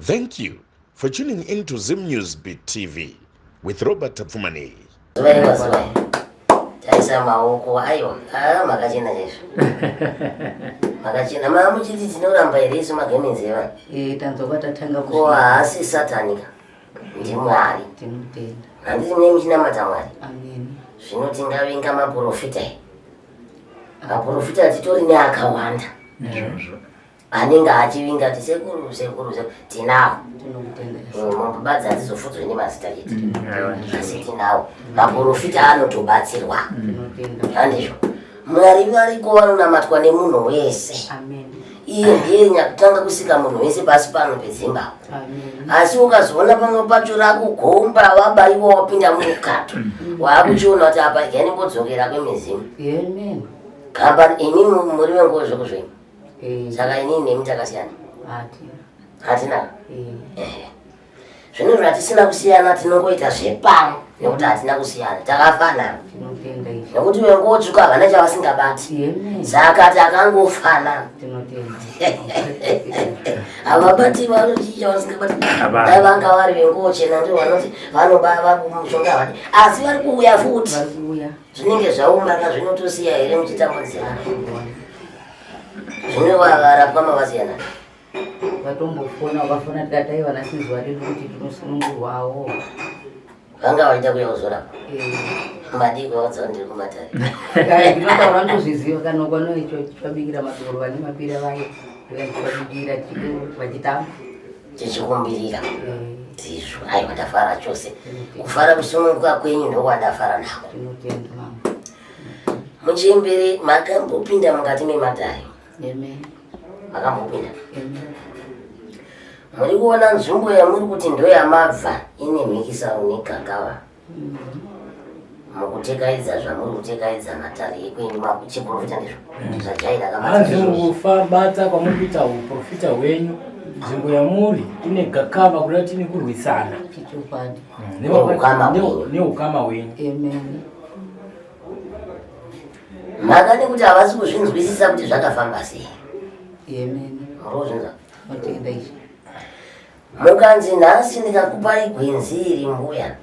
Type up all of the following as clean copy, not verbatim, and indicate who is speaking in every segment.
Speaker 1: Thank you for tuning in to Zim News Beat TV with Robert Tapfumani.
Speaker 2: Taisama huko ayo makachina Yesu makachina mama chiti tinoramba iriso magemenzewa
Speaker 3: tanzobata tanga
Speaker 2: kwa asi satanika ndi mwari
Speaker 3: tinotenda
Speaker 2: handiti mne mchina matamwari
Speaker 3: amen
Speaker 2: zvinoti ngavinga maprofita maprofita titori ne akawanda anenge achivinga tisekuru tinawo mubadza tizofudzwa nemazita edu asi tinawo maprofita anotobatsirwa handizvo mwari variko vanonamatwa nemunhu wese iye ndiye nyakutanga kusika munhu wese pasi pano peZimbabwe asi ukazoona pamwe pacho rakugomba wabaiwa wapinda mukato waakuchiona kuti apa ikanibodzokera kwemizimu kamba ini muri venguo zvekuzveni saka inini nemi takasiyana hatina zvinhu zvatisina kusiyana tinongoita zvepano nekuti hatina kusiyana takafanana nekuti vengotsvuka havana chavasingabati saka takangofanana havabati vanochicha vasingabati dai vanga vari vengochena ndo vanoti vanobava mushonga vati asi vari kuuya futi zvinenge zvaumaka zvinotosiya here muchitambudzika zvino varapwa mavasiyana
Speaker 3: vatombofona vakafona tikadai vanasizwa redu kuti tinosunungurwawo
Speaker 2: vanga vaita kuya kuzorapa madiko vaudza ndiri kumatari
Speaker 3: ndinotaura ndozviziva kana kwanoicho chwabikira matoro vane mapira vaye chwabikira vachitamba
Speaker 2: tichikumbirira ndizvo aiwa ndafara chose kufara kusununguka kwenyu ndokwandafara nako muchemberi makambopinda mukati mematari makambopinda muri kuona nzvimbo yamuri kuti ndoyamabva ine mhikisaro negagava mukutekaidza zvamuri kutekaidza matari ekwenyu chiprofita ndizvo zvajaira
Speaker 4: kufambata kwamuri kuita uprofita hwenyu nzvimbo yamuri ine gakava kuda tine kurwisana neukama hwenyu
Speaker 2: maka nekuti havasi kuzvinzwisisa kuti zvakafamba sei murozvinza mukanzi nhasi ndikakupai gwenzi iri mbuya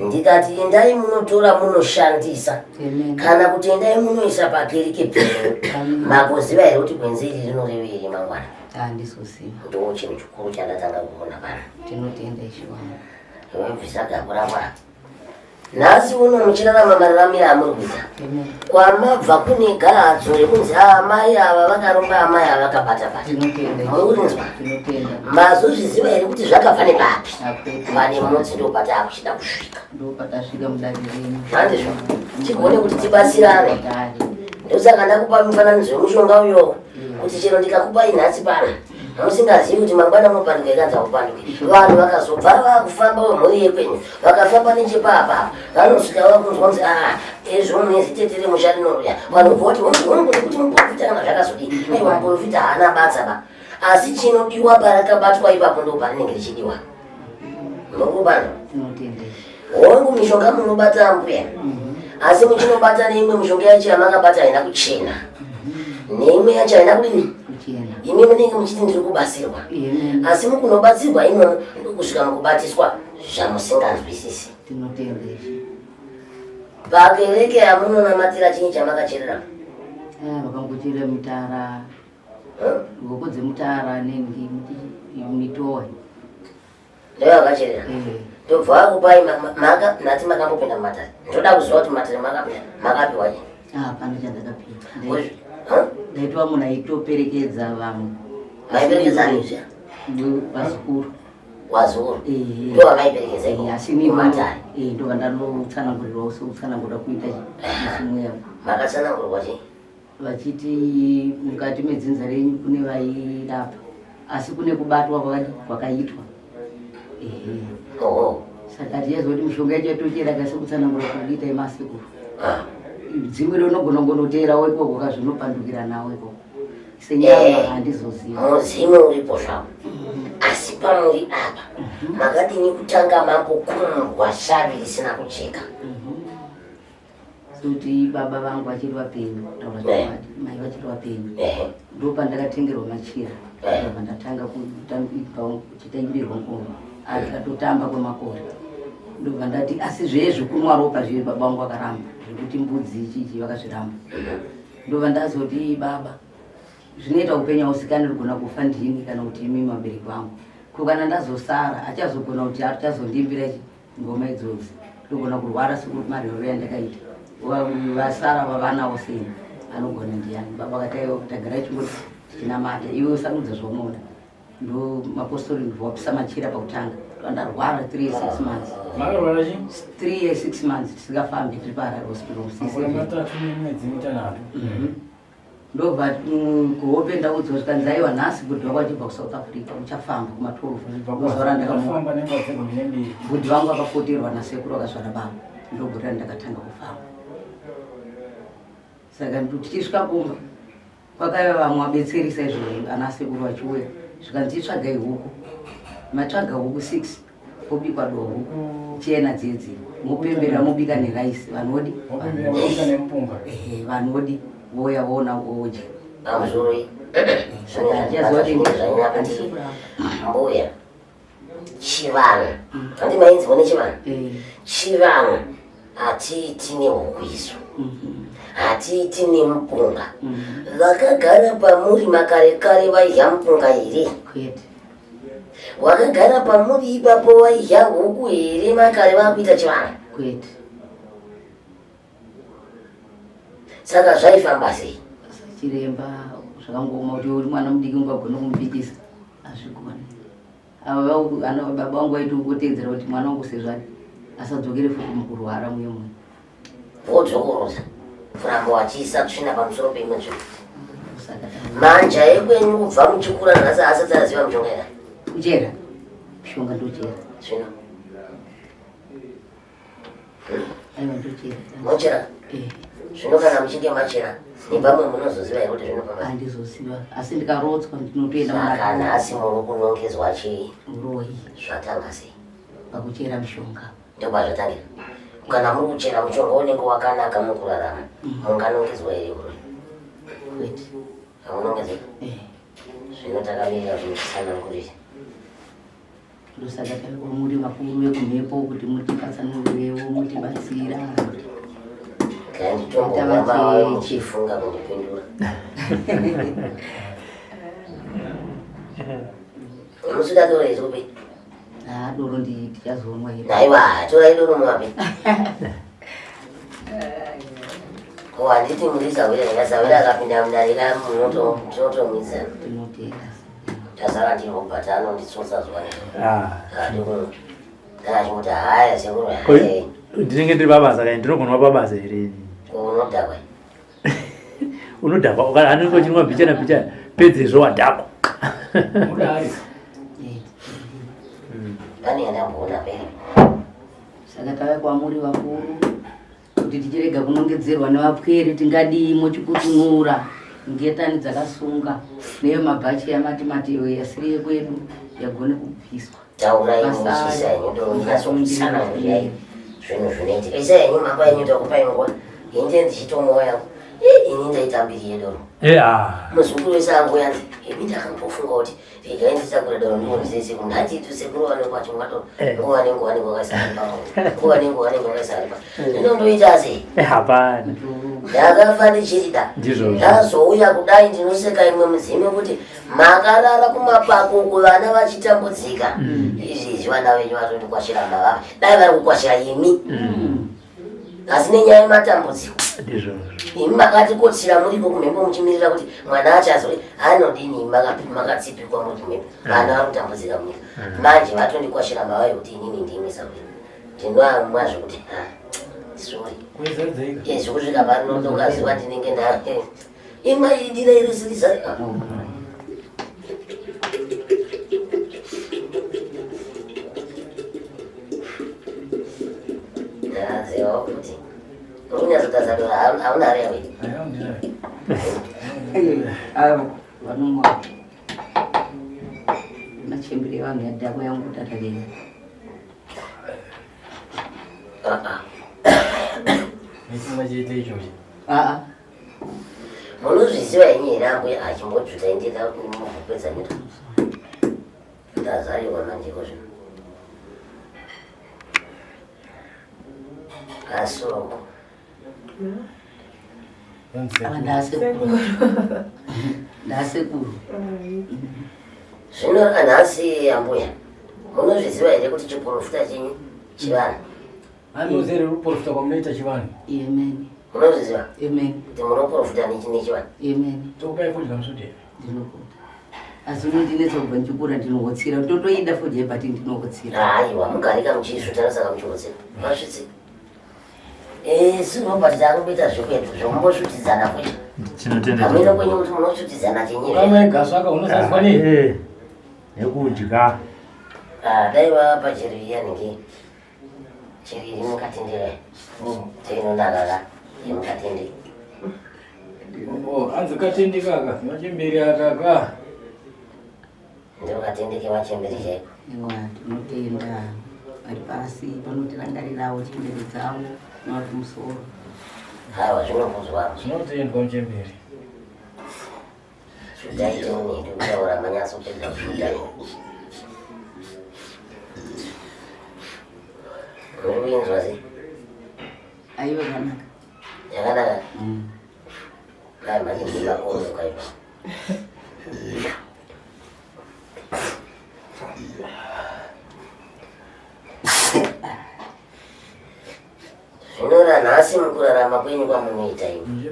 Speaker 2: ndikati endai munotora munoshandisa kana kuti endai munoisa pakereke penu makoziva here kuti gwenzi iri rinoreveri mangwana ndo chinhu chikuru chandatanga kuona pano bvisa gabo rangwana nhasi uno muchirarama mararamiro amuri kuita kwamabva kune gadzo rekunzi amai ava vakaromba amai ava vakabata-bata murinzwa mazozviziva here kuti zvakabva nepapi pane mutsi ndopata akuchida kusvika handizvo tigone kuti tibatsirane ndosaka ndakupa mufananidzo wemushonga uyo kuti chero ndikakupai nhasi pana musingazivi kuti mangwana munopanduka ikanza kupanduke vanhu vakazobva vakufamba wemhuri yekwenyu vakafamba nechepapa vanosvika vakunzwa kunzi ezvonezi tetere musharinoruya vanhu voti kuti muprofita kana zvakazodii aiwa muprofita haana batsaba asi chinodiwa parakabatwa ipapo ndo parinenge richidiwa nokubana hongu mishonga munobata mbuya asi muchinobata neimwe mishonga yacho yamakabata haina kuchena neimwe yacho haina kudini imi munenge muchiti ndiri kubatsirwa asi mukunobatsirwa imono ndokusvika mukubatiswa zvamusinganzwisisi pakereke hamunonamatira chinyi chamakacherera
Speaker 3: vakangocherera mitara ngoko dzemutara nemitowe
Speaker 2: ndiyo vakacherera ndobva vakupai nhati makambopinda mumatari ndoda kuziva kuti mumatari makapiwaje
Speaker 3: hapana chandakapiwa ndaitwa munhu aitoperekedza vamwe
Speaker 2: maiperekedzanizva
Speaker 3: vazukuru
Speaker 2: wazukuru ndo vamaiperekedza
Speaker 3: asi nimatari ndova ndanotsanangurirwa seutsanangurira kuita chimwevo
Speaker 2: makatsanangurirwa chii
Speaker 3: vachiti mukati medzinza renyu kune vairapa asi kune kubatwa kwakaitwa saka tiyezwa kuti mishonga yacho yatochera sekutsanangurira kuita emasekuru dzimwe rinogona kungonoteera wekoko kazvinopandukira nawe koko senyama handizoziva
Speaker 2: muzimu uripo zvavo asi pamuri apa makadini kutanga mambokumurwa shavi risina kucheka
Speaker 3: kuti baba vangu vachiri vapenyu taura chokwadi mai vachiri vapenyu ndo pandakatengerwa machira ndobva ndatanga kuchitengerwa ngoma akatotamba kwemakore ndobva ndati asi zvezvo kunwa ropa zvive baba vangu vakaramba zvekuti mbudzi ichichi vakazviramba ndobva ndazoti baba zvinoita upenyu hausikani rigona kufa ndini kana kuti imi mabereki vangu kana ndazosara achazogona kuti achazondimbira ngoma idzodzo ndogona kurwara sekuti marero yandakaita vasara vavanawo sei anogona ndiani baba vakataiwa tagara chingoti tinamata iwe usarudza zvamunoda ndo mapostori ndivapisa machira pakutanga ndarwara 3 years 6 months.
Speaker 4: Makarwara chi?
Speaker 3: 3 years 6 months tisingafambi tiri paHarare hospital ndobva kuhope ndakudzosvika nzaiwa nhasi bhudhi vangu achibva kuSouth Africa uchafamba kuma12 uzora ndakamufamba bhudhi vangu akapoterwa nasekuru akazvara baba ndobhudhi randakatanga kufamba saka tichisvika kumba kwakaiva vamwe vabetserisa izvo ana sekuru vachiuya zvikanzi tsvagai huku matsvaga huku 6 obikwa dohu chena dzedzi mopembera mobika neraisi vanodi vanodi voya vona voja
Speaker 2: amzuri mbuya chivanhu handimainzi vone chivanhu chivanhu hatiiti nehuku isu hatiiti nemupunga vakagara pamuri makare kare vaidya mupunga here wakagara pamuri ipapo vaidya huku here makare vakuita chivanhu saka zvaifamba sei
Speaker 3: chiremba zvakangoma kuti uri mwana mudiki ungagona kumubikisa azvigoni avo baba vangu vaiti ungotedzera kuti mwana wangu sezvo asadzokere futi mukurwara muye mwe
Speaker 2: vodzokorosa kuramba wachiisa kusvina pamusoro peimwe nzvimbo manja ekwenyu kubva muchikura nhasi asati aziva mushonga ere
Speaker 3: kuchera mishonga ndochera
Speaker 2: zvino
Speaker 3: aiwa ndochera
Speaker 2: mochera zvino kana muchinge machera nepamwe munozoziva here kuti zvinofamba
Speaker 3: handizoziva asi ndikarotswa ndinotoenda
Speaker 2: saka nhasi muri kunongedzwa chii
Speaker 3: uroyi
Speaker 2: zvatanga sei
Speaker 3: pakuchera mishonga
Speaker 2: ndobva zvatangira kana muri kuchera mushonga unenge wakanaka mukurarama munganongedzwa here uroyi
Speaker 3: kwete
Speaker 2: hamunongedzwa zvino takamirira zvinosana kurisi
Speaker 3: ndosaka taikwa muri makuru vekumhepo kuti mutipatsanurewo mutibatsira
Speaker 2: kanditomboamba uchifunga kundipindura unosuda doro izobe
Speaker 3: doro ndichazomwa here
Speaker 2: aiwa torai doro mwapi ko handiti murizawira ndikazawira akapinda mundarika munotomwisa tazara ndinobhata anonditsotsa zuva adikuno kanachikuti haya sekuru
Speaker 5: ndinenge ndiri pabasa kai ndinogonwa pabasa here
Speaker 2: unodhakwa
Speaker 5: unodhakwa anenge uchinwa bichana bichana pedzezvo wadhakwa
Speaker 2: pane yandamboona peri
Speaker 3: saka tavaikwa muri vakuru kuti tichirega kunongedzerwa nevapwere tingadii mochikutunura ngetani dzakasunga neyo mabhachi yamatimati yasiri yekwedu yagone kubviswa
Speaker 2: taurai musisa yenyu ndonyasokusana muyai zvinhu zvinoitika isa yenyu mamba yenyu takupaingwa inde ndichitomoya ini ndaitambiri yedoro muzukuru wese angu yanzi ibi ndakambofunga kuti regai nditakura doro ndionzese kuti ndatitu sekuru vanenge vachimwato nguva nenguva nenguva vakaisari pamwe nguva nenguva nenguva vakaisari pamwe ndinondoita sei
Speaker 5: hapana
Speaker 2: ndakafa ndichirida ndazouya kudai ndinoseka imwe muzime kuti makarara kumapako kuvana vachitambudzika izvi vana venyu vatondikwashira mavava dai vari kukwashira imi asi nenyaya yematambudziko imi makatikotsira muripo kumhepo muchimirira kuti mwana achazoi anodini makatsipikwa muri kumhepo vana vari kutambudzika munyika manje vatondikwashira mavava kuti inini ndiimisa kuti ndinoamwa zvokuti sorry zvokusvika parinondokaziva ndinenge na imwe idira irisirisa ndazivawo kuti urunyazotazadora hauna hari yawe
Speaker 3: vanomwa machembere vanhu yadhako yangu tatarei
Speaker 4: nechimwe chete ichochi
Speaker 2: munozviziva yenye rangu achimbodvutaendeka kuti mukupedza nyika ndazariwa manjeko zvino asoko
Speaker 3: ndasekuru
Speaker 2: zvino anhasi ambuya munozviziva here kuti chiprofita chenyu chivanhu
Speaker 4: anozere ruprofita kwamunoita chivanhu
Speaker 3: amen
Speaker 2: munozviziva
Speaker 3: amen
Speaker 2: kuti munoprofita nechivanhu
Speaker 3: amen
Speaker 4: tokupai fodya musodera
Speaker 3: ndinokuda asi unondinetsa kubva ndichikura ndinohotsira totoida fodya but ndinohotsira
Speaker 2: haiwa mugarika muchiisvutana saka muchihotsira masvitsi sirobert takumboita zvikwetu zvomumbosvutidzana kwecho hamina kwenyu kuti munosvutidzana
Speaker 4: chenyezvamaegasvaka unozazwa nei
Speaker 5: nekudya
Speaker 2: dai vapa chiriyanike chiriri mukatendera teinonakaka yemukatendera
Speaker 4: anzi katendeka aka machemberi akaka
Speaker 2: ndokatendeke machemberi chaiko
Speaker 3: tinotenda vari pasi panotirangarirawo chemberi dzavo navati musoro
Speaker 2: haiwa zvinobvunzwa
Speaker 4: zvinotendwa muchemberi
Speaker 2: shudaitoni ndikutaura manyatsopedza kushuda muri kuinzwa sei
Speaker 3: aiva kanaka
Speaker 2: yakanaka dai manje ndimakonoka ipa zvinora nhasi mukurarama kwenyu kwamunoita imi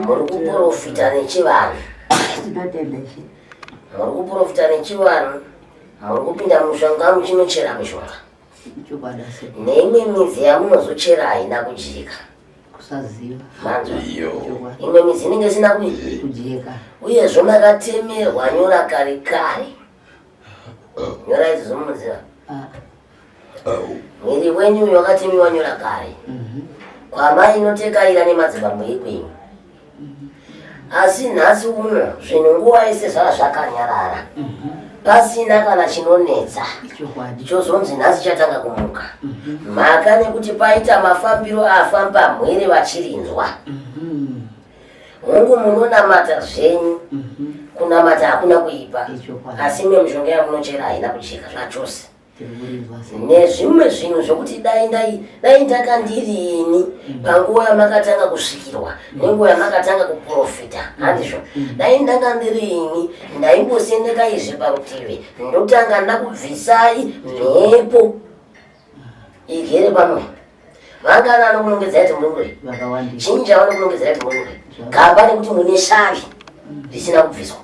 Speaker 2: muri kuprofita nechivanhu
Speaker 3: tinotenda ichi
Speaker 2: muri kuprofita nechivanhu muri kupinda mushonga muchinochera mishonga
Speaker 3: chokwada se
Speaker 2: neimwe midzi yamunozochera haina kujika
Speaker 3: kusaziva
Speaker 2: manzwa imwe midzi inenge isina
Speaker 3: kujeka
Speaker 2: uyezvo makatemerwa nyora kare kare nyora idzi zomunoziva mwiri wenyu wakatemiwa nyora kare kwamai inotekaira nemadzibambo ekwenyu asi nhasi uno zvinhu nguva yese zvava zvakanyarara pasina kana chinonetsa chozonzi nhasi chatanga kumuka mhaka nekuti paita mafambiro afamba mwere vachirinzwa hongu munonamata zvenyu kunamata hakuna kuipa asi imwe mishonga yamunochera haina kucheka zvachose nezvimwe zvinhu zvokuti dai ndakandirini panguva yamakatanga kusvikirwa nenguva yamakatanga kuprofita handizvo dai ndakandirini ndaimbosendeka izvi parutivi ndotanga ndakubvisai mhepo igere pamwe vangana anokunongedzai kuti muri ngure chinyi chavanokunongedzai kuti muri ngure gamba nekuti mune shavi risina kubviswa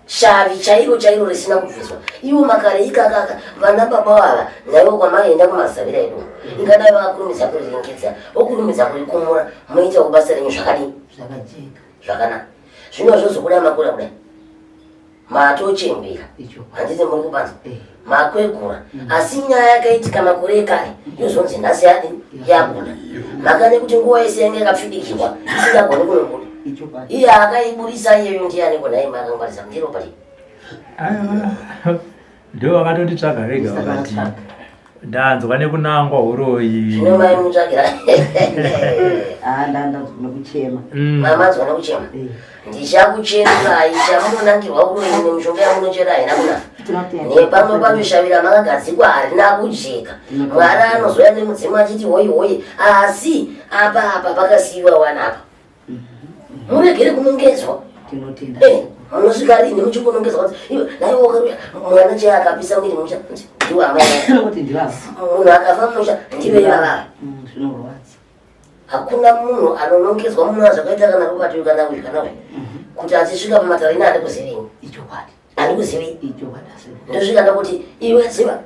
Speaker 2: shavi chairo risina kubviswa ivo makare ikakaka vana baba vava naivo kwamaenda kumazavira edu ingadai vakakurumidza kuriringidza okurumidza kurikumura moita kubasa renyu zvakadii zvakanaka zvino zvozokuda makura kudai matochembera handiti muri kubanza makwegura asi nyaya yakaitika makore ekare yozonzi nhasi yadini yabuda mhaka nekuti nguva yese yange yakapfidikirwa isingagoni kunobuda iye akaiburisa iyeyo ndiani kunai makangwarisa ndiro pati
Speaker 5: ndo vakatonditsvaga vega vakati ndanzwa nekunangwa uroyi
Speaker 2: zvino mai mutsvagira
Speaker 3: nekuchema
Speaker 2: mamanzwa nekuchema ndichakucherai chamunonangirwa uroyi nemishonga yamunochera haina kunaka nepamwe panoshavira makagadzikwa harina kujeka mwari anozoya nemudzimu achiti hoi hoi asi apa pakasiyiwa wanapa muregere kunongedzwa munosvika rini muchikunongedzwa naiwokaruya mwana chai akapisa mwiri musha ndiwo amai munhu akafa musha ndive ivavava hakuna munhu anonongedzwa munhu azvakaita kana rubatiwe kana uyu kana uyu kuti achisvika pamatarini handi kuzivini handi kuzivini ndosvika ndakuti iwe ziva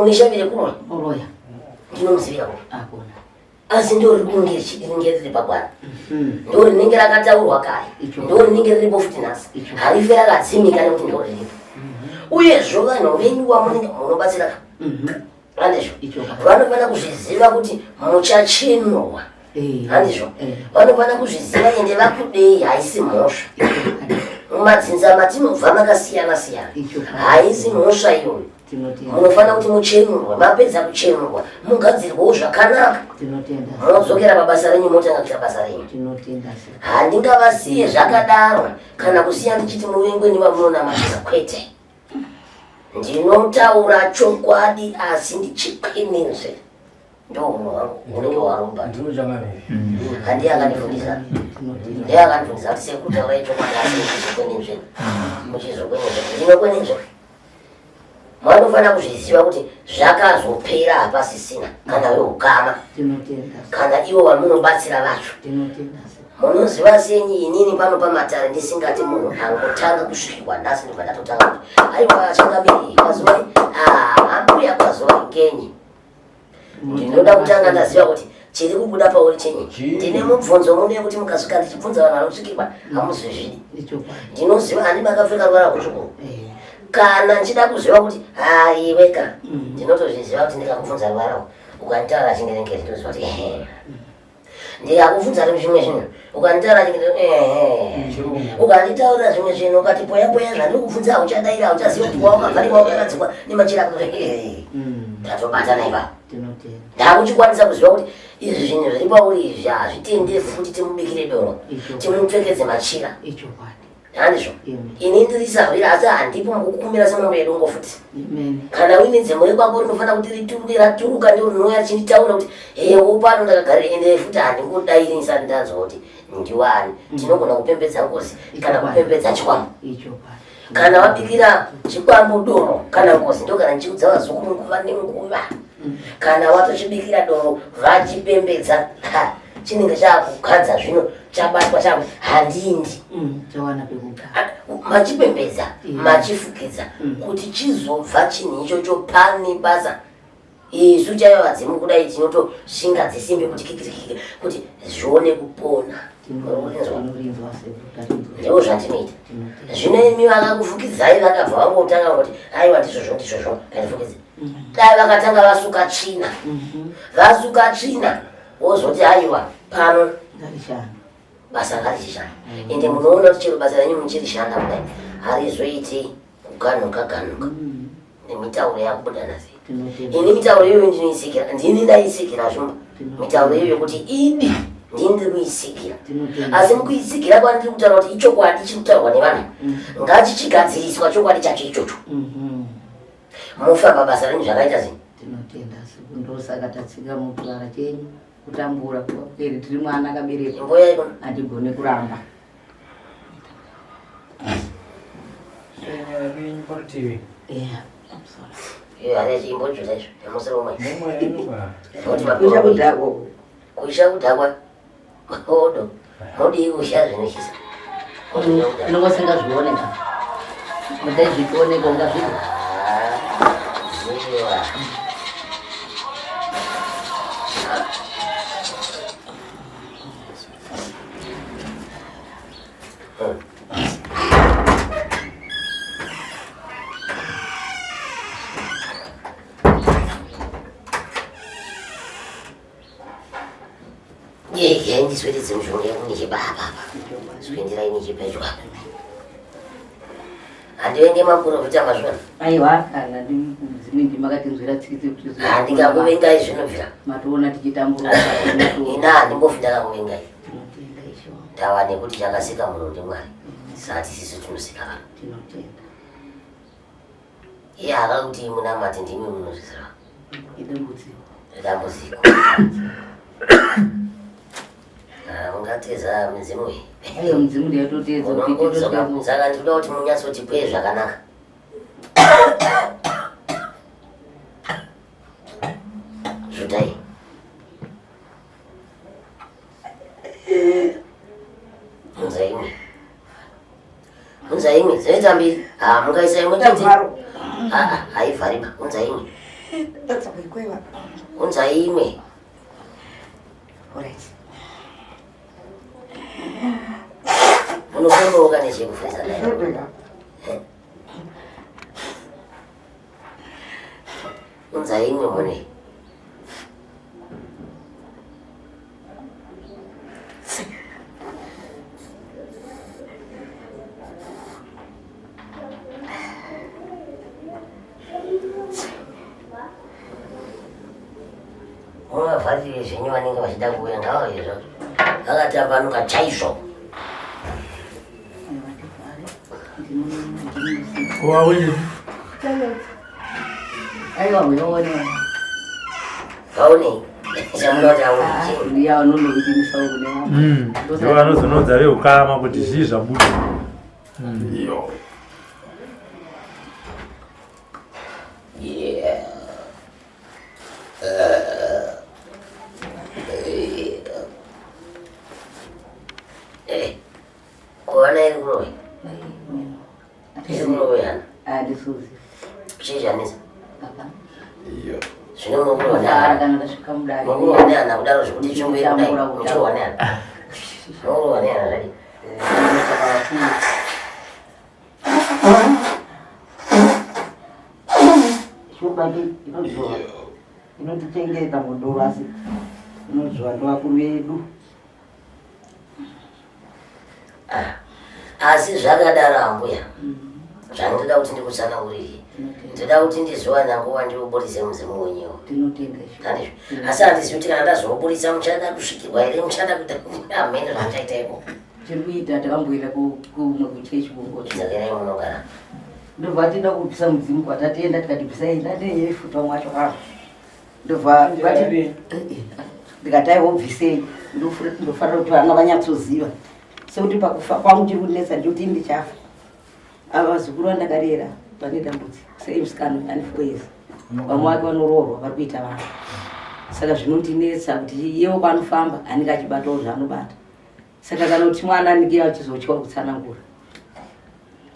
Speaker 2: unishavire kuroya ndinomuzivira kuti asi ndori kunge ringeriri pagwana ndori rinenge rakataurwa kare ndori rinenge riripo futi nhasi harife rakadzimika nekuti ndori riripo uyezvo vanhu venyu wamunenge munobatsira handizvo vanofanira kuzviziva kuti muchachenurwa handizvo vanofanira kuzviziva ende vakudei haisi mhosva mumadzinza matinobva makasiyana siyana. Haizi mhosva iyoyo. Munofana kuti muchenurwe, mapedza kuchenurwa mugadzirwewo zvakanaka. Munozokera pabasa renyu motanga kuita basa renyu. Handingavasiye zvakadaro kana kusiya ndichiti muvengweni vamunonamatira kwete. Ndinotaura chokwadi asi ndichikwinizve. Ndio unenge warumba. Handi akanifundisa. Ndiye akanifundisa kuti sekutaura chokwadi asi ndichikwinizve. Muchizokwenizve. Ndinokwenizve. Mwanofana kuzviziva kuti zvakazopera hapasisina kana weukama kana ivo vamunobatsira vacho. Munoziva senyi inini pano pamatare ndisingati munhu angotanga kusvikwa nhasi ndibva ndatotanga kuti aiwa achangamiri kwazuva ambuya kwazuva ngenyi. Ndinoda kutanga ndaziva kuti chiri kubuda pauri chenyi. Ndine mubvunzo mune kuti mukasvika ndichibvunza vanhu vanosvikirwa hamuzvizvidi. Ndinoziva handi makapfeka ruvara kutsvuku. Kana nchida kuziva kuti weka ndinotozviziva kuti ndikakubvunza ruvara ukanditaura chingerengere ndinoziva kuti ndikakubvunza zvimwe zvinhu ukanditaura chingerengere ukanditaurira zvimwe zvinhu ukati poya poya zvandiri kubvunza uchadaira uchaziva kuti waukavharika wakagadzikwa nemachira kuti ndatobatana ipapo. Ndakuchikwanisa kuziva kuti izvi zvinhu zviri pauri izvi hazvitendefu kuti timubikire doro timupfekedze machira. Handizvo ini ndirisarwira asi handipo mukukumira semwambo yedu ngofuti. Kana uine dzemure kwako rinofana kuti rituruke raturuka ndio rinouya chinditaura kuti upano ndakagara ende futi handingodairisa ndanzwa kuti ndiwani. Tinogona kupembedza ngozi kana kupembedza chikwambo. Kana wabikira chikwambo doro kana ngozi ndo kana nchiudza vazukuru nguva nenguva. Kana watochibikira doro vachipembedza chinenge chakukadza zvino chabatwa chako handindi. Machipembedza machifukidza kuti chizobva chinhu ichocho pane basa isu chaiva vadzimu kudai tinotoshinga dzisimbi kuti kikirikike kuti zvione kupona. Ndiko zvandinoita. Zvino imi vakakufukidzai vakabva vangotanga kuti aiwa ndizvozvo ngandifukidze. Dai vakatanga vasuka tsvina vasuka tsvina wozoti aiwa pano basa ngarishanda. Ende munoona kuti chero basa renyu muchirishanda kudai harizoiti kuganuka nemitauro yakubuda nasi. Ini mitauro iyoyo ndinoisikira ndini ndaisikira zvomba mitauro iyoyo kuti idi ndiri kuisikira asi mukuisikira kwandiri kutaura kuti ichokwadi chiri kutaurwa nevanhu ngachichigadziriswa chokwadi chacho ichocho. Mufamba basa renyu zvakaita sei?
Speaker 3: Tinotenda ndosaka tatsika mukurara chenyu kutambura kwaperi tiri mwana akaberekwa
Speaker 2: mboya iko
Speaker 3: handigone kuramba.
Speaker 2: Hare chimbocho chacho yamusoro umwe kuisha kudhakwa odo modi kusha zvinoshisa
Speaker 3: inongosingazvioneka mudai zvikuoneka ungazvida ndiswededze mushonga yangu nichibaba swendera nichipedwa handivenge maprofita mazvona. Aiwa kana dzimwe ndimakatinzwira tsitsi kuti
Speaker 2: handingakuvengai zvinobvira
Speaker 3: matoona tichitambura
Speaker 2: ina handimbofi ndakakuvengai ndava nekuti chakasika munhu ndimwari sati sisu tinosika vanhu. Iye akakuti munamati ndimi munozvizira dambudziko ungateza midzimu iyi.
Speaker 3: Ayo midzimu ndiyatotedza kuti
Speaker 2: saka ndinoda kuti munyatsotibhuye zvakanaka. Zvutai unza imwe unza imwe zoita mbiri mungaisa imwe chete haivhariba unza imwe unza imwe unofomboka nechekufeza nayo unza imwe mune vavharire zvenyu vanenge vachida kuuya ngavo izvo akatambanuka chaizvo.
Speaker 3: Aiwa munoona
Speaker 2: kaonei chamunoti aonei
Speaker 3: ya vanondokutimisa kune
Speaker 5: ndiwo vanozonodza veukama kuti zvii zvabuda.
Speaker 2: kuona iri kurove iri kurove yana
Speaker 3: andisuzi
Speaker 2: chizhanisa
Speaker 3: papa
Speaker 2: zvino mukuroane
Speaker 3: kana ndasvika mudare
Speaker 2: mukuroane ana kudaro zvekuti chombe kudai muchiroane ana mukuroane ana zvadi
Speaker 3: shobati inozoa inotichengeta mudoro asi inozoa ndovakuru vedu
Speaker 2: asi zvakadaro ambuya zvandoda kuti ndikutsanangurire ndoda kuti ndizowana nguva ndiuburitse muzimu wenyewo asi handizivi kuti kana ndazouburitsa muchada kusvikirwa here muchada kuita amene zvamuchaitaipo
Speaker 3: chiri kuita takamboenda kumwe kuchechi kungoto
Speaker 2: dzakerai munogara
Speaker 3: ndobva tida kupisa mudzimu kwatatenda tikatibvisai ndandeyefuta mwacho havo ndobva ndikati aivobvisei ndofanira kuti vana vanyatsoziva sekuti pakufa kwangu chiri kunetsa ndikuti ndichafa ava vazukuru vandakarera vane dambudziko sei musikana ane 4 years vamwe vake vanoroorwa vari kuita vanhu saka zvinondinetsa kuti iyewo kwaanofamba anenge achibatawo zvaanobata saka kana kuti mwana anenge achizotya kutsanangura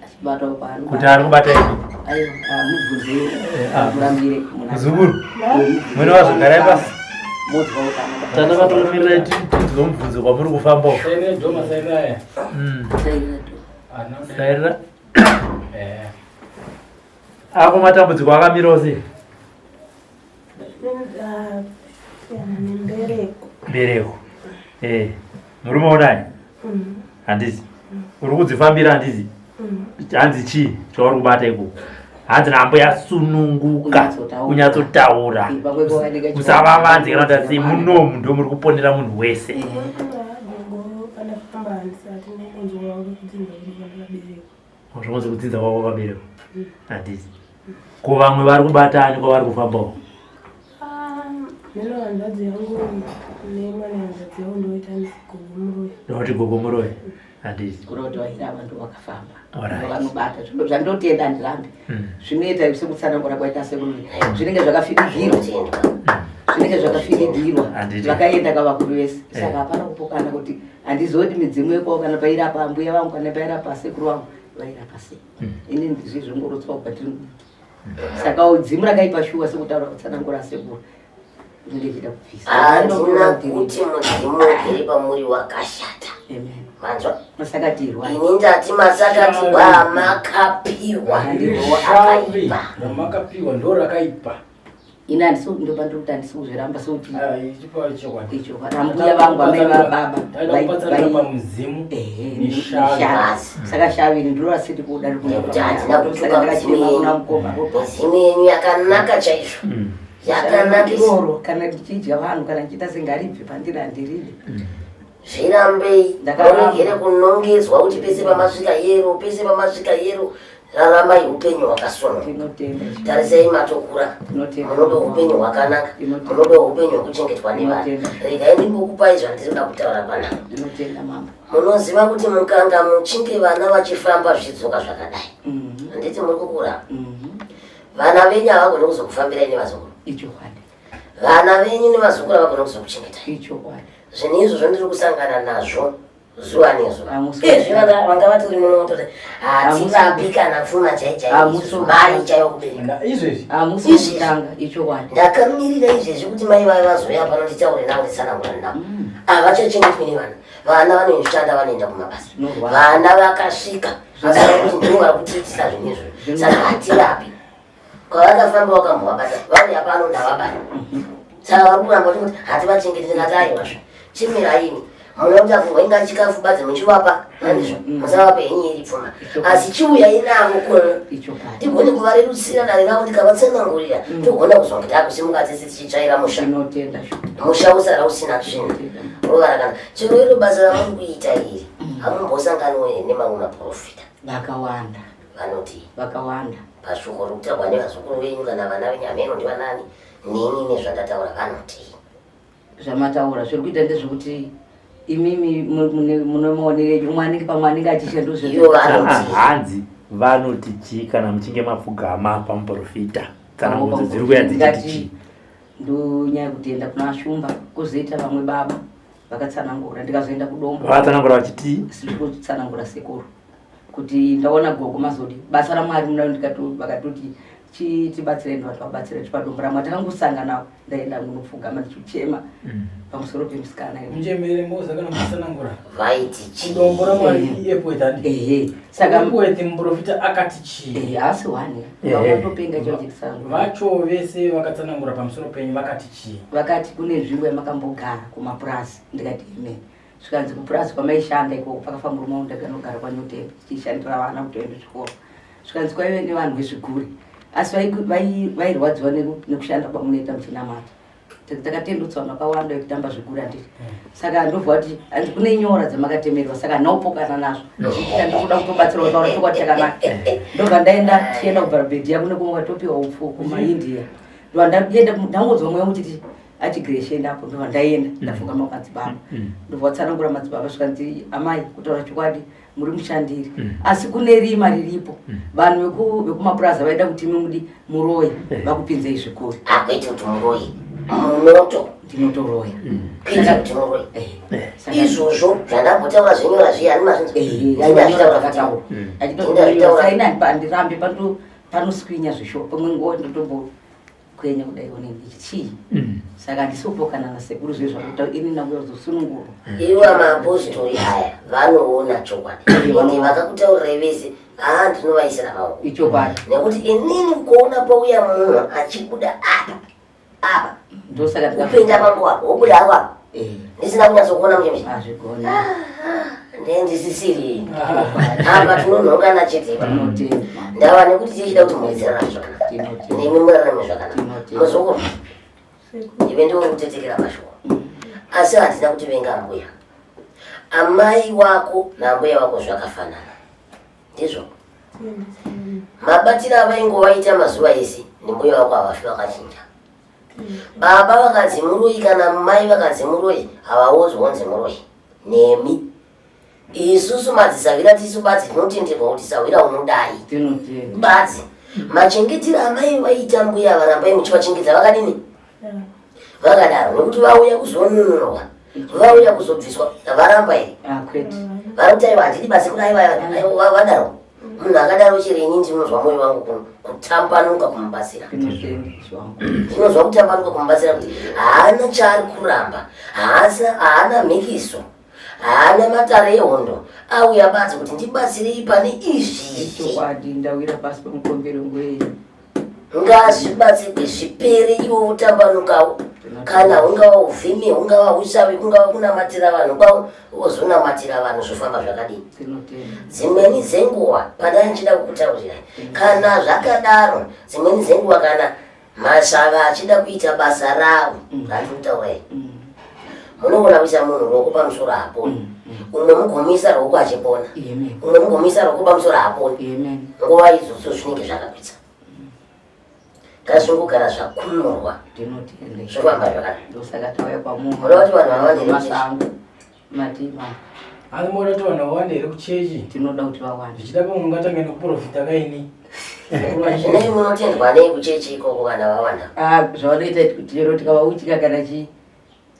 Speaker 3: achibatawo paanobata
Speaker 5: kuti ari kubata ivi
Speaker 3: aiwa mubvunze kurambire
Speaker 5: muzukuru mwene wazogarai pasi tana vatolomirira tizomubvunze kwamuri kufambawo sairira ako matambudziko akamirawo sei? mbereko muri maonai handizi uri kudzifambira handizi hanzi chii chauri kubata ikoko hanzi nambo yasununguka kunyatsotaura usavavanzi kana kuti sei munomu ndo muri kuponera munhu wese zvokonzi kudzinza kwako kwabereko handizi ko vamwe vari kubatani kwavari kufambawo ndoti gogo muroyi handizi
Speaker 3: kuroti vaira vantu vakafamba vanobata zvandotenda ndirambe zvinoita sekutsanangura kwaita sekururi zvinenge zvakafirirwa zvinenge zvakafirirwa zvakaenda kavakuru vese saka hapana kupokana kuti handizoti midzimu yekwavo kana pairapa ambuya vangu kana pairapa sekuru vangu vairapa sei ini ndizvizvongorotswa kubatiri saka dzimu rakaipa shuwa sekutaura kutsanangura sekuru inenge ichida kubvisa
Speaker 2: handina kuti mudzimu ugere pamuri wakashata manzwa
Speaker 3: masakatirwa
Speaker 2: ini ndati masakatirwa makapiwa akaipa
Speaker 4: makapiwa ndo rakaipa
Speaker 3: ini handisondopa ndikuti handisikuzviramba sekuti icho ambuya vangu amai vababa
Speaker 4: pamuzimo
Speaker 3: saka shaviri ndorasiti kuda
Speaker 2: kuti handina kutuka muzimu yenyu yakanaka chaizvo yakanakisoro
Speaker 3: kana tichidya vanhu kana ndichita sengaribve pandiri handiridi
Speaker 2: zvirambei muregere kunongedzwa kuti pese pamasvika yero raramai upenyu hwakasonwa tarisai matokura munoda upenyu hwakanaka munoda upenyu hwekuchengetwa nevanhu regai ndimbokupai zvandinoda kutaura panapa munoziva kuti mukanga muchinge vana vachifamba zvidzoka zvakadai handiti muri kukura vana venyu havagoni kuzokufambirai nevazukuru vana venyu nevazukuru havagoni kuzokuchengetai zvinhu izvozvo ndiri kusangana nazvo zuva nezuva vanga vatori munototi hativapi kana pfuma mari chaiyo kubereka ndakamirira izvezvi kuti mai vave vazoya pano nditaure navo nditsanangura navo havachachengetwi nevana vana vanoshanda vanoenda kumabasa vana vakasvika kuti ndivo vari kutiitisa zvinhu izvozvo saka hativapi kwavakafamba wakambovabata vauya pano ndavabata saka vari kuramba kuti hativachengeteri ngati aiwazvo chimiraini munoda kurwa inga chikafu badzi muchivapa andizvo musavape henyu iri pfuma asi chiuya inavo kuno ndigone kuvarerutsira dare ravo ndikavatsanangurira ndigona kuzonge takusimuka tese tichitsvaira musha usara usina zvinhu rovarakana chero iro basa ramuri kuita iri hamumbosangano nemamwe maprofita
Speaker 3: vakawanda
Speaker 2: vanoti
Speaker 3: vakawanda
Speaker 2: pashoko rokutaurwa nevazukuru venyu kana vana venyameno ndivanani nini nezvandataura vanoti
Speaker 3: zvamataura zviri kuita ndezvekuti imimi munomaonere umwe anenge pamwe anenge
Speaker 5: hanzi vanoti chii kana muchinge mapfugama pamuprofita kana mudzi dziri kuya dzichiti chii
Speaker 3: ndonyaya kutienda kuna ashumba kuzoita vamwe baba vakatsanangura ndikazoenda kudombo
Speaker 5: vakatsanangura vachiti
Speaker 3: siri kutsanangura sekuru kuti ndaona gogo mazodi basa ramwari muna vakatoti tibatsireni vantu vabatsireni padombo ramwe takangosanganawo ndaenda munopfugama ndichichema pamusoro pemusikana
Speaker 4: mujemere mboza kana musanangura
Speaker 2: vaiti chii
Speaker 4: dombo ramwari iyepo itandi
Speaker 3: saka
Speaker 4: mpoeti muprofita akati chii
Speaker 3: asi wane vakatopenga chiro chekisangura
Speaker 4: vacho vese vakatsanangura pamusoro penyu vakati chii
Speaker 3: vakati kune nzvimbo yamakambogara kumapurasi ndikati imene zvikanzi kupurasi kwamaishanda ikoko pakafa murume wangu ndakanogara kwanyoteni tichishandira vana kuti vaende chikoro zvikanzi kwaive nevanhu vezviguri asi vairwadziwa nekushanda kwamunoita muchinamata takatendutswa makawanda ekutamba zviguri handiti saka ndobva kuti hanzi kune nyora dzamakatemerwa saka naupokana nazvo ndikuda kutobatsirwa taura chokwati chakanaka ndobva ndaenda tichienda kubvara bhedhi yako nekumwe kwatopiwa upfu kumaindia ndovandaenda ndangodzwa mweya uchiti achigreshendapo ndobva ndaenda ndafunga madzibaba ndobva watsanangura madzibaba zvikanzi amai kutaura chokwadi muri mushandiri asi kune rima riripo vanhu vekumapuraza vaida kuti mimudi muroyi vakupinzei zvikuru
Speaker 2: akuiti kuti muroyi munoto
Speaker 3: ndinotoroya
Speaker 2: kuita kuti muroyi izvozvo zvandapotaura zvenyora zviyani
Speaker 3: mazvinzindazvitaura ndirambe panoswinya zvisho pamwe nguva ndotombo kwenya kudai oneni ichii saka handisopokana nasekuru zvezvakuta ini nakuyazosunungurwa
Speaker 2: iwa maapostoli aya vanoona chokwadi kuti vakakutaurirai vese ndinovaisira maoko
Speaker 3: ichokwadi
Speaker 2: nekuti inini kuona pauya munhu achibuda apa
Speaker 3: ndosaka
Speaker 2: kupinda pangu apo obuda ako apa ndisina kunyatsokuona
Speaker 3: azvigona
Speaker 2: ndendisisiri apa tinonhongana chetipa ndava nekuti tichida kuti muedzerana zvakanaka nemi murarame zvakanaka muzukuru ive ndikutetekera mashoko asi handina kuti venga mbuya amai wako nambuya wako zvakafanana ndizvo mabatiro avaingovaita mazuva ese nembuya wako havafi vakachinja baba vakanzi muroyi kana mai vakanzi muroyi havaozonzi muroyi nemi isusu madzisavira tisu badzi tinotenderwa kuti sawira unodai badzi machengetero amai vaita mbuya varambai muchivachengedza vakadini vakadaro nekuti vauya kuzonunurwa vauya kuzobviswa varamba here varotaiwa handidi basi kudai vadaro munhu akadaro chero ini ndinozwa mwoyo wangu kutambanuka kumubatsira ndinozwa kutambanuka kumubatsira kuti haana chaari kuramba haana mhikiso haana matare ehondo auya badzi kuti ndibatsirei pane izvizvi
Speaker 3: ndawira pasi pemukombero ngwei
Speaker 2: ngazvibatsirwe zvipere iwo utambanukawo kana hungava uvhimi hungava usavi kungava kunamatira vanhu kwavo wozonamatira vanhu zvofamba zvakadini dzimweni dzenguva pandai nchida kukutaurirai kana zvakadaro dzimweni dzenguva kana mashava achida kuita basa ravo randikutaurai munoona kuisa munhu ruoko pamusoro haponi umwe mugomisa ruoko achipona umwe mugomisa ruoko pamusoro haponi nguva idzodzo zvinenge zvakakwitsa ngazvingogara zvakunurwa zvofamba zvakanamunoti vanhu
Speaker 4: vavandemasango vanhu vawanda here kuchechi
Speaker 3: tinoda kuti vawanda
Speaker 4: zvichida pamungatange nekuprofita kaini
Speaker 2: zvinei munotendwa nei kuchechi ikoko kana vawanda
Speaker 3: zvavanoita chero tikavauchika kana chii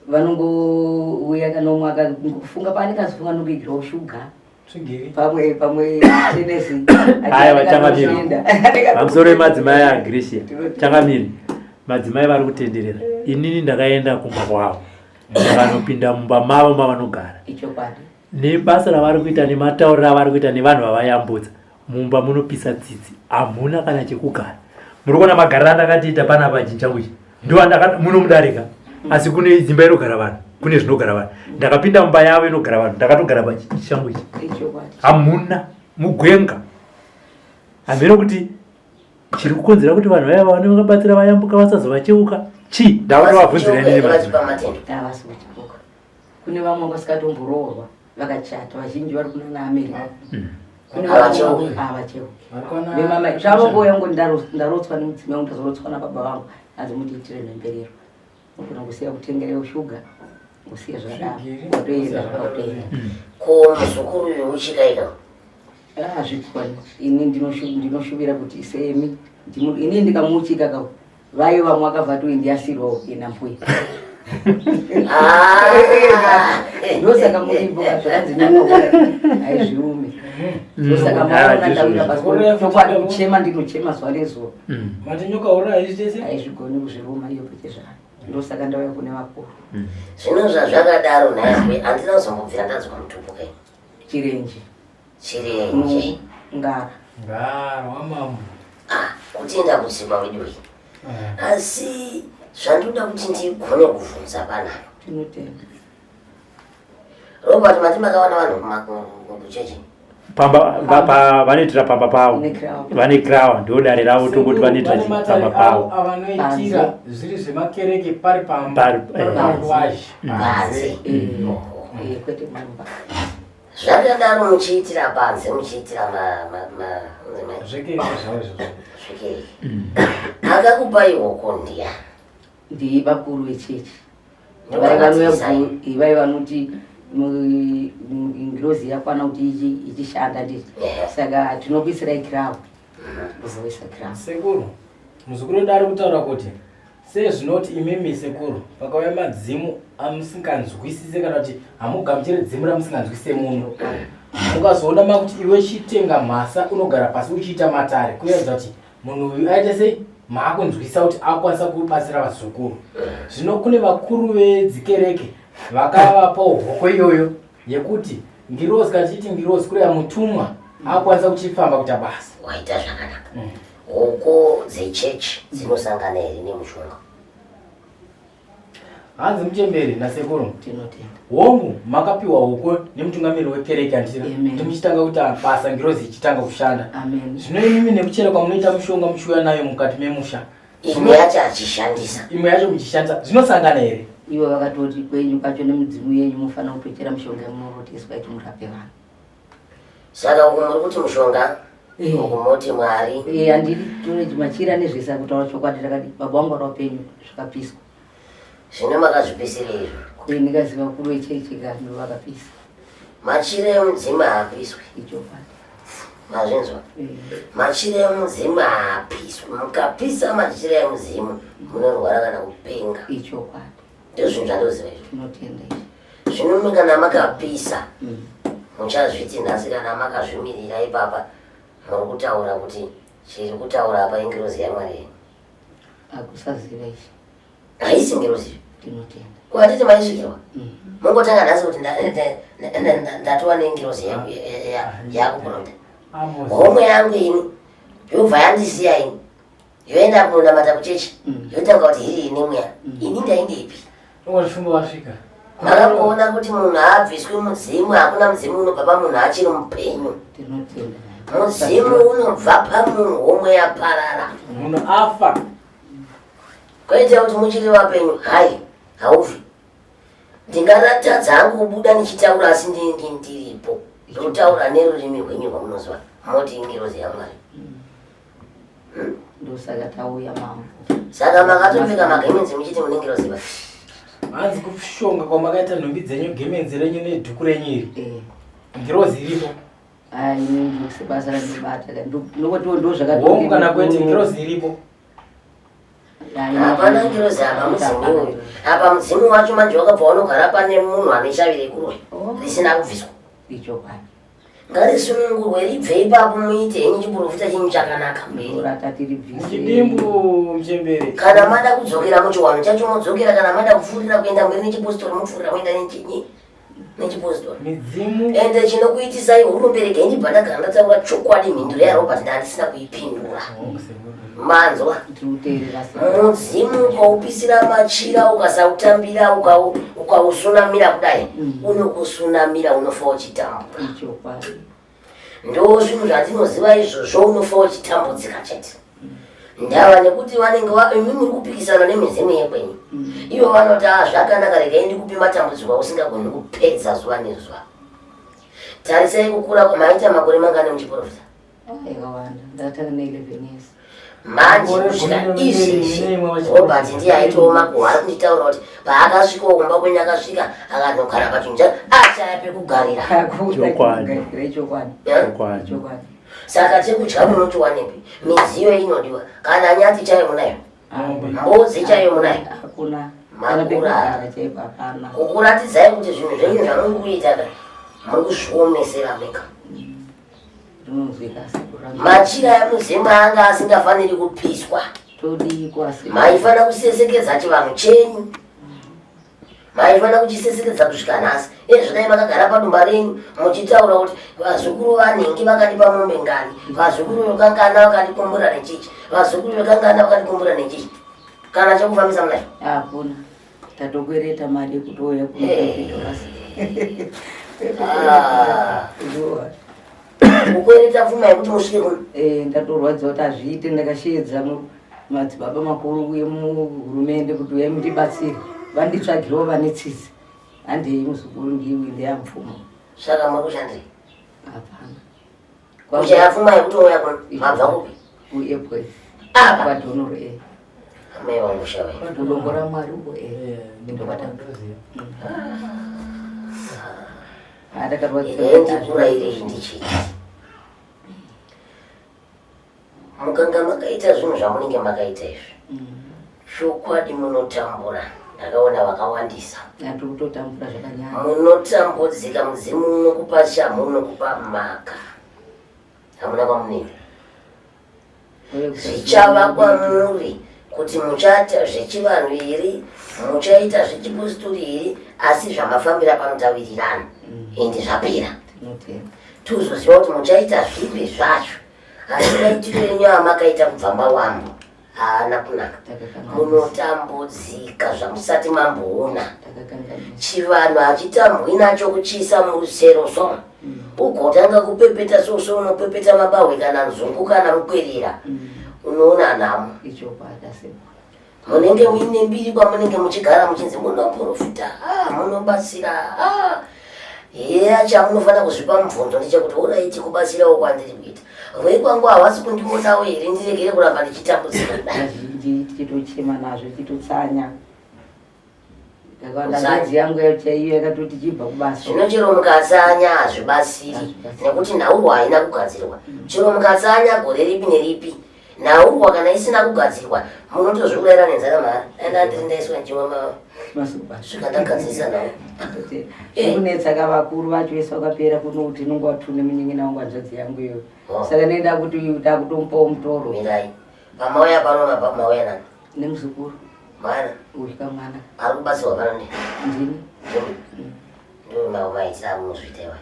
Speaker 3: vanongouya kana umwe akafunga paanenge azifunga nongoigirawo shuga pamwe tenesi
Speaker 5: aiwa changamiri pamusoro emadzimai agrisia changamiri madzimai vari kutenderera inini ndakaenda kumba kwavo ndakanopinda mumba mavo mavanogara nebasa ravari kuita nematauriro avari kuita nevanhu vavayambudza mumba munopisa tsitsi hamuna kana chekugara muri kuona magariro andakatiita panapa chinhu changu ichi ndomunomudarika asi kune dzimba inogara vanhu kune zvinogara vanhu. Ndakapinda mumba yavo inogara vanhu, ndakatogara pachishango ichi. Hamuna mugwenga. Hamene kuti chiri kukonzera kuti vanhu vaya vane vakabatsira vayambuka vasazovacheuka. Chi? Ndavavabvunzira nini
Speaker 3: Havasi kuchipuka. Kune vamwe vasikatombororwa vakachata vazhinji vari kunana Amerika. Havacheuki. Vemama zvavongoya ngo ndarotswa nemudzimai wangu ndazorotswa nababa vangu azimudiitire mhemberero. Unogona kusiya kutengerewo shuga kusiya zvakadaro watoenda zvakautenda.
Speaker 2: Ko muzukuru uyu uchikaika?
Speaker 3: Hazvikoni. Ini ndinoshuvira kuti semi ini ndikamuchika ka vayo vamwe vakabva toindiyasirwawo ina mbuya. Ndosaka mulimboka zvakanzi haizviume. Ndosaka maona ndawira pachokwadi kuchema ndinochema zuva nezuva.
Speaker 4: Matinyoka ura haizvitese?
Speaker 3: Haizvigoni kuzviruma iyo pete zvaro. Ndosaka ndauya kune vakuru.
Speaker 2: Zvino zvazvakadaro naizve handina kuzombobvira ndanzwa mutupu kai.
Speaker 3: Chirenje.
Speaker 2: Chirenje.
Speaker 3: Ngara.
Speaker 4: Ngara wamambo.
Speaker 2: Kutienda kusimba wedu iyi. Asi zvandoda kuti ndigone kuvhunza panayo.
Speaker 3: Tinotenda.
Speaker 2: Robert, mati makawana vanhu kuchechi?
Speaker 5: Vanoitira pamba pavo. Vane krawa ndo dare ravo tokuti vanoitira pamba pavo.
Speaker 4: Avanoitira zviri zvemakereke pari pamba.
Speaker 2: Panze. Kwete mamba. Zvakadaro muchiitira panze, muchiitira
Speaker 4: zvekereke zvavo izvozvo.
Speaker 2: zvekereke. Akakupai hoko ndiya?
Speaker 3: Ndii vakuru vechechi. Ivai vanoti ngirozi yakwana kuti ichishanda ndii. Saka tinokuisirai krawo. Kuzoisa krawo.
Speaker 4: Sekuru, muzukuru dari kutaura kuti sezvinoti imimi sekuru pakauya madzimu amusinganzwisise kana kuti hamugamuchire dzimu ramusinganzwisise munhu. Mukazoona makuti iwe chitenga mhasa unogara pasi uchiita matare kuedza kuti munhu uyu aite sei maakunzwisa kuti akwanisa kubatsira vazukuru. Zvino kune vakuru vedzikereke vakavapawo hoko iyoyo yekuti ngirozi kachiti ngirozi kureya mutumwa akwanisa kuchifamba kuita basa.
Speaker 2: Waita zvakanaka. Hoko dzechechi dzinosangana here nemushonga?
Speaker 4: Hanzi Muchembere nasekuru
Speaker 3: Tinotenda.
Speaker 4: hongu makapiwa hoko nemutungamiri wekereke handisina kuti muchitanga kuti basa ngirozi ichitanga kushanda. Zvino imimi nekuchera kwamunoita mushonga muchiuya nayo mukati memusha,
Speaker 2: imwe yacho achishandisa,
Speaker 4: imwe yacho muchishandisa, zvinosangana here?
Speaker 3: Ivo vakatoti kwenyu kwacho nemudzimu yenyu mufanira kutochera mushonga munototiswa kuti murape vanhu.
Speaker 2: Saka uku muri kuti mushonga uku moti Mwari.
Speaker 3: Handidi machira nezvesa kutaura chokwadi takati baba vangu vari upenyu zvakapiswa.
Speaker 2: Zvino makazvipisira izvo?
Speaker 3: Ndikaziva vakuru vechechi ndo vakapisa.
Speaker 2: Machira emudzimu haapiswi.
Speaker 3: Ichokwadi.
Speaker 2: Mazvinzwa? Machira emudzimu haapiswi. Mukapisa machira emudzimu munorwara kana kupenga.
Speaker 3: Ichokwadi.
Speaker 2: Ndozvinhu zvandoziva izvo.
Speaker 3: Tinotenda izvo.
Speaker 2: Zvino kana makapisa muchazviti nhasi kana makazvimirira ipapa muri kutaura kuti chiri kutaura apa ingirozi yaMwari.
Speaker 3: Akusaziva izvi.
Speaker 2: Haisi ngirozi.
Speaker 3: Tinotenda.
Speaker 2: Kwatiti maisvikirwa. Mungotanga nhasi kuti ndatova nengirozi yakuprofita. Homwe yangu ini Jehovha yandisiya ini yoenda kunonamata kuchechi yotanga kuti hiri ine mweya ini ndaindepi?
Speaker 4: Ungozvifumba wasvika.
Speaker 2: Makamboona kuti munhu haabviswi mudzimu, hakuna mudzimu unobva pamunhu achiri mupenyu.
Speaker 3: Tinotenda.
Speaker 2: Mudzimu unobva pamunhu homwe yaparara.
Speaker 4: Munhu afa.
Speaker 2: Kwaita kuti muchiri vapenyu, hai, haufi. Ndingaratadza hangu kubuda nichitaura asi ndiripo. Ndokutaura nerurimi rwenyu rwamunozwa. Moti ngirozi yaMwari.
Speaker 3: Ndosaka tauya mama.
Speaker 2: Saka makatopfeka magemenzi muchiti mune ngirozi ba?
Speaker 4: Hanzi kushonga kwamakaita nhumbi dzenyu, gemenzi renyu nedhuku renyu iri. Ngirozi iripo.
Speaker 3: Ai ningi sebasa randibata ndokuti ndozvakati.
Speaker 4: Hongu kana kwete ngirozi iripo.
Speaker 2: Hapana ngirozi apa mudzimu uyu. Apa mudzimu wacho manje wakabva wanogara pane munhu aneshavire kurwe risina kubviswa.
Speaker 3: Ichokwadi.
Speaker 2: Ngarisunungurwe ribve ipapo muite henyu chiprofita chenyu chakanaka mberi.
Speaker 4: Muchidimbu Muchembere.
Speaker 2: Kana mada kudzokera muchiwano chacho mudzokera, kana mada kufurira kuenda mberi nechipositori mufurira kuenda nechipositori.
Speaker 4: Midzimu.
Speaker 2: Ende chinokuitisai hurumbereke ndibva ndagara ndataura chokwadi mhinduro yaRobert ndandisina kuipindura. manzwa
Speaker 3: tinoteerera
Speaker 2: mudzimu ukaupisira machira ukasautambira ukausunamira kudai unokusunamira unofa uchitambura
Speaker 3: ichokwadi
Speaker 2: ndo zvinhu zvandinoziva izvozvo unofa uchitambudzika chete ndava nekuti vanenge imi muri kupikisana nemizimu yekwenyu ivo vanoti zvakanaka regai ndikupi matambudziko usingagoni kupedza zuva nezuva. Tarisai kukura maita makore mangani muchiprofita?
Speaker 3: yakawanda ndatanga ne 11 years
Speaker 2: manje kusvika izvezvi Robert ndiye aitawo makuhwa ari kunditaura kuti paakasvikawo kumba kwenyu akasvika akanogara pachinhu chake achaya pekugarira.
Speaker 3: chokwadi
Speaker 2: Saka chekudya munochiwanepi? Midziyo inodiwa kana nyati chayo munayo, mbudzi chayo munayo,
Speaker 3: hakuna
Speaker 2: makura kukuratidzai kuti zvinhu zvenyu zvamuri kuita muri kuzviomesera mega. Machira emuzimu anga asingafaniri kupiswa, maifana kusesekedza chivanhu chenyu, maifana kuchisesekedza kusvika nhasi. Ezvidai makagara padumba renyu muchitaura kuti vazukuru vanhingi vakatipa mombe ngani, vazukuru vekangana vakatikumbura nechichi, vazukuru vekangana vakatikumbura nechichi. Kana chekufambisa munayo
Speaker 3: hakuna. Tatokwereta mari kutouya
Speaker 2: kukwereta pfuma yekuti musvike kuno.
Speaker 3: Ndatorwadza kuti azviite, ndakasheedza madzibaba makuru emuhurumende kuti uyai mundibatsire vanditsvagirawo vane tsitsi. Handei muzukuru ndiwi ndeyapfuma.
Speaker 2: Saka muri kushandei?
Speaker 3: Hapana.
Speaker 2: Kuchaya pfuma yekuti ouya kuno mabva kupi?
Speaker 3: Kuepwe
Speaker 2: apa
Speaker 3: kwadhonoro
Speaker 2: amai wangu shawe
Speaker 3: kudongora mwari uko
Speaker 2: ndikura iri ndichiti mukanga makaita zvinhu zvamunenge makaita izvi chokwadi munotambura. Ndakaona vakawandisa
Speaker 3: kutotambura zvakanyanya,
Speaker 2: munotambudzika. Mudzimu unokupa shamu, unokupa maka, hamuna kwamunenge. Zvichava kwamuri kuti muchaita zvechivanhu iri, muchaita zvechipositori iri, asi zvamafambira panotawirirana ende zvapera. Tuzoziva kuti muchaita zvipi zvacho, asi maitiro enyu amakaita kubva mawambo haana kunaka. Munotambudzika zvamusati mamboona. Chivanhu hachitambwi nacho kuchiisa murusero so ugotanga kupepeta soso unopepeta mabahwe kana nzungu kana mukwerera unoona nhamo. Munenge muine mbiri kwamunenge muchigara muchinzi munoprofita, munobatsira. Heya chamunofana kuzvipa mubvunzo ndechekuti uraiti kubatsirawo kwandiri kuita vekwangu havasi kundionawo here ndiregere kuramba ndichitambudzika kudai.
Speaker 3: Tichitochema nazvo tichitotsanya. Ndakawanda yangu chaiyo yakatoti chibva kubasa.
Speaker 2: Zvino chero mukatsanya hazvibatsiri nekuti nhaurwa haina kugadzirwa. Chero mukatsanya gore ripi neripi, nhaurwa kana isina kugadzirwa munotozviurayira nenzara mari. Enda ndiri ndaiswa njiwa svika ndagadzirisa nawo.
Speaker 3: Kunetsaka vakuru vacho vese vakapera kunoti inonga watune munyengena wangu hanzvadzi yangu iyoyo. Saka nenda kuti takutomupawo mutoro.
Speaker 2: Mirai pamauya pano mauya nani?
Speaker 3: Nemuzukuru
Speaker 2: mwana
Speaker 3: usvika mwana
Speaker 2: ari kubatsirwa pano
Speaker 3: ndini
Speaker 2: ndo maitira amunozviita iwayo,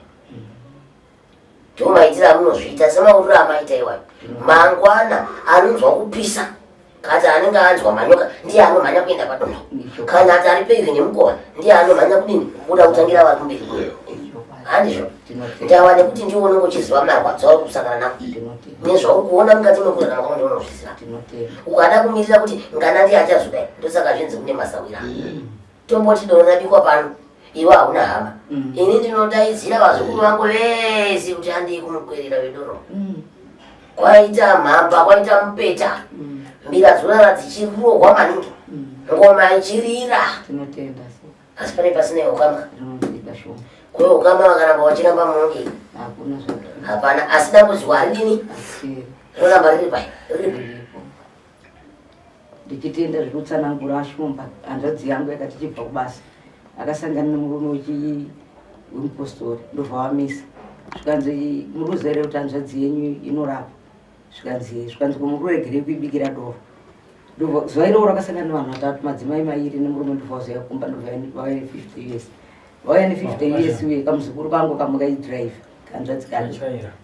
Speaker 2: ndo maitira amunozviita semauriro amaita iwayo. Mangwana anonzwa kupisa kati anenge anzwa manyoka ndiye anomhanya kuenda padondo, kana ati ari pedyo nemukova ndiye anomhanya kudini kuda kutangira vari kumberi kuyo. Handizvo ndava nekuti ndiwo unenge uchiziva marwadzo ari kusangana navo nezvauri kuona mukati mekura kana kwama ndionozviziva. Ukada kumirira kuti ngana ndiye achazvidai, ndosaka zvinzi kune masawira. Tomboti dono rabikwa pano iwe hauna hama, ini ndinodaidzira vazukuru vangu vese kuti handei kumukwerera wedoro. Kwaita mhamba, kwaita mupeta, mbira dzorara dzichirohwa maningi, ngoma ichirira, asi pane pasina ukama. Kwe ukama vakaramba vachiramba munonge hapana, asina kuzwa rini rinoramba riri pai riripo.
Speaker 3: Ndichitenda zvirikutsanangura ashomba hanzvadzi yangu yakati chibva kubasa akasangana nemurume wemupostori ndobva wamisa. Zvikanzi muruzere kuti hanzvadzi yenyu inorapa, zvikanzi kumururegere kuibikira doro. Zuva iroro rakasangana nevanhu vatatu, madzimai mairi nemurume ndobva wazoya kumba ndobva vauya ne50 years. Vauya ne50 years uye kamuzukuru kangu kamwe kaidhiraivha kanzvadzi kane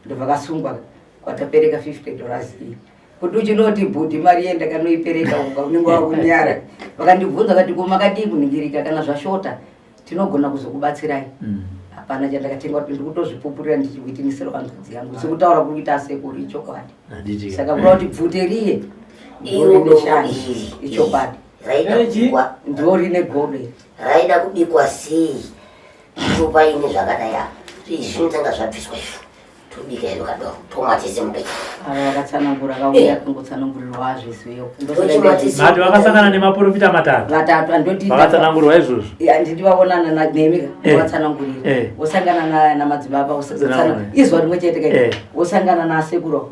Speaker 3: ndobva kasungwa kwatapereka $50 iyi. kuti uchinoti bhuti mari yenda kanoipereka uka unenge wakunyara vakandibvunza kuti kumakadii kuningirika kana zvashota tinogona kuzokubatsirai hapana chandakatenga kuti ndiri kutozvipupurira ndichikuitinisira handudzi yangu sikutaura kuita sekuru ichokwadi saka kuda kuti bvute riye ichokwadi ndo rine godo
Speaker 2: raida kubikwa sei tupaine zvakadai zvinotanga zvabviswa izvo tobika iro kadoro tomatise mubeki
Speaker 3: vakatsanangura kauya kungotsanangurirwa zvesiyo
Speaker 5: mati vakasangana nemaprofita matatu
Speaker 3: andoti
Speaker 5: vakatsanangurwa izvozvo
Speaker 3: handiti vaonana nanemika vatsanangurira wosangana namadzibaba izwa rimwe chete kai wosangana nasekuru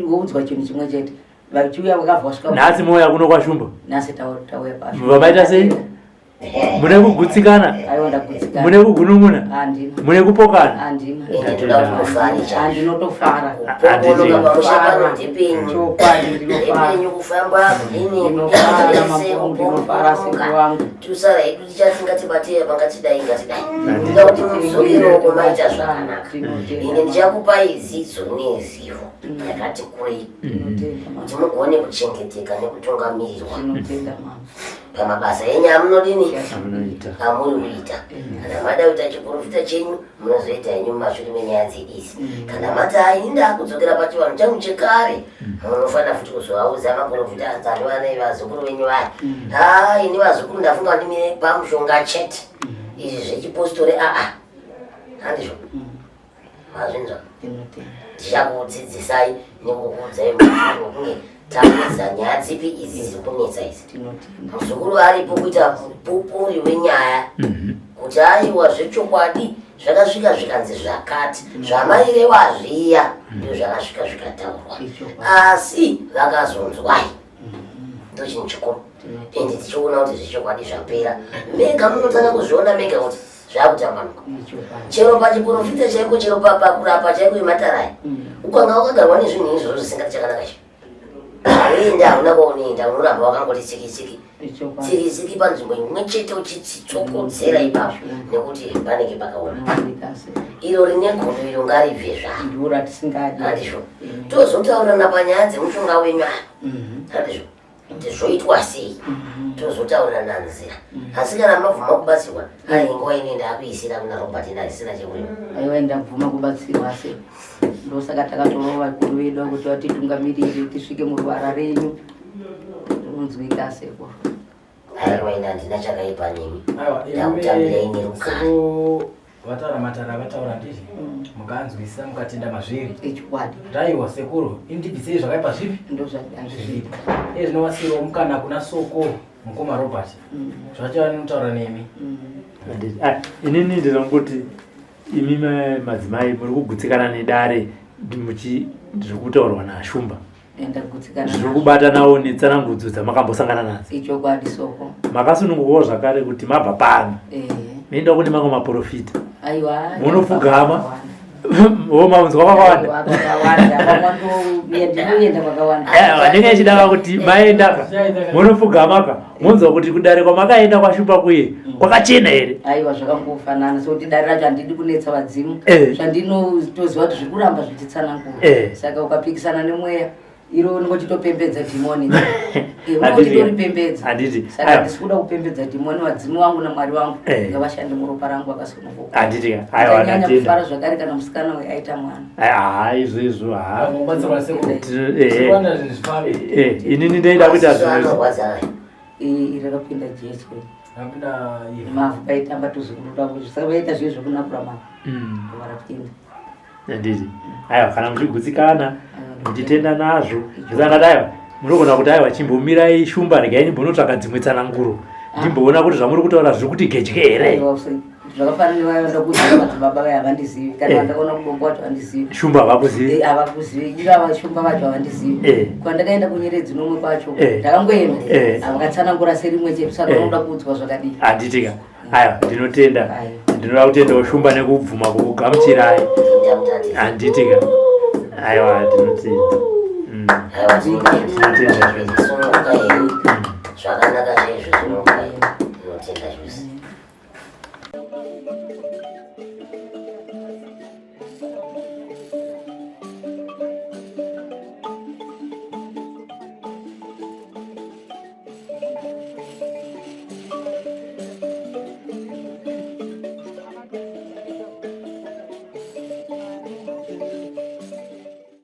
Speaker 3: woudzwa chinhu chimwe chete vachiuya vakavhasvika
Speaker 5: nhasi mouya kuno kwashumba
Speaker 3: nhasi tauya pashu
Speaker 5: vamaita sei mune kugutsikana mune kugunun'una mune kupokana
Speaker 3: handinotofara ndinofara sekuru wangu
Speaker 2: tusara hedu tichatingatibatira pangatidai ngatidai ida kuti mudzokero maita zvakanaka ine ndichakupai dzidzo nezivo yakati kurei kuti mugone kuchengeteka nekutungamirirwa pamabasa enyu amunodini amuri kuita kana mada kuita chiprofita chenyu munozoita henyu mumashure menyaya dzedisi kana mati hai ndakudzokera pachivanhu changu chekare munofanira futi kuzovaudza maprofita anzani vanai vazukuru venyu vaya ini vazukuru ndafunga ndimire pamushonga chete izvi zvechipostori handizvo mazvinzwa ndichakudzidzisai nekukuudzai mukunge tamedza nyaya dzipi idzi ziri kunetsa idzi muzukuru aripo kuita pupuri wenyaya kuti aiwa zvechokwadi zvakasvika zvikanzi zvakati zvamaireva zviya ndo zvakasvika zvikataurwa asi vakazonzwai ndo chinhu chikuru ende tichiona kuti zvechokwadi zvapera mega munotanga kuzviona mega kuti zvakutambanuka chero pachiprofita chaiko chero pakurapa chaiko imatarai ukanga wakagarwa nezvinhu izvozvo zvisingati chakanaka chi aenda hauna kwaunenda unoramba wakangoti tsikitsiki panzvimbo imwe chete uchitsokodzera ipapo nekuti panenge pakaona iro rine godo iro ngaribve zvahandizvo tozotaurana panyaya dzemushonga wenyu handizvo kuti zvoitwa sei tozotaurirana nzira asi kana mabvuma kubatsirwa ai nguva inoenda akuisira kuna robert ndaisina chekurima
Speaker 3: aiwa ndabvuma kubatsirwa asi ndosaka takatorova vakuru vedu kuti vatitungamirire tisvike muruvara renyu unonzwika sekuru
Speaker 2: aiwa ina handina chakaipa nemi ndakutambira ine rukare
Speaker 4: vataura matara vataura ndizvi mukanzwisa mukatenda mazviri
Speaker 3: echikwadi
Speaker 4: raiwa sekuru indibvisei zvakaipa zvipi
Speaker 3: ndozvazvipa
Speaker 4: zvinovasirawo mukana kuna soko mukoma robert zvacho anotaura nemi
Speaker 5: inini ndinongoti imi madzimai muri kugutsikana nedare ndiri kutaurwa naashumba zviri kubatanawo netsanangudzo dzamakambosangana nadzo
Speaker 3: ichokwadi soko
Speaker 5: makasunungukawo zvakare kuti mabva pano meenda kune mamwe maprofita
Speaker 3: aiwa
Speaker 5: munopfugama maunzwa kwakawanda ndinenge achidaka kuti maendaka munopfugamaka munzwa kuti kudare kwamakaenda kwashumba kuye kwakachena here
Speaker 3: aiwa zvakangofanana sekuti dare racho handidi kunetsa vadzimu zvandinotoziva kuti zviri kuramba zvichitsanangura saka ukapikisana nemweya iro unongochitopembedza dhimoni unochitoripembedza saka ndisi kuda kupembedza dhimoni vadzimu vangu namwari vangu ngavashande muropa rangu akasunungukaanyanya kufara zvakare kana musikana aita mwana
Speaker 5: izvozvo inini ndaida kuita
Speaker 3: rakapinda jesu mavhu paitamba tuzukuru saka vaita zviye zvekunakura mavhu varapinda
Speaker 5: nditi aiwa kana muchigutsikana muchitenda nazvo zvisangadaiwa munogona kuti aiwa chimbomirai shumba regai ndimbonotsvaka dzimwe tsananguro ndimboona kuti zvamuri kutaura zviri kuti gedye here
Speaker 3: zvakafanana nevaenda kuziva madzibaba vai havandizivi kana vandakaona kudongo vacho havandizivi
Speaker 5: shumba havakuzivi
Speaker 3: havakuzivi ivava shumba vacho havandizivi kwandakaenda kunyeredzi nomwe kwacho ndakangoenda havakatsanangura serimwe chete saka vanoda kuudzwa zvakadii
Speaker 5: handitika aiwa ndinotenda ndinoda kutendawo shumba nekubvuma kugamuchirai handitika aiwa ndinotenda
Speaker 2: zvakanaka zvezvo zvinotenda zvose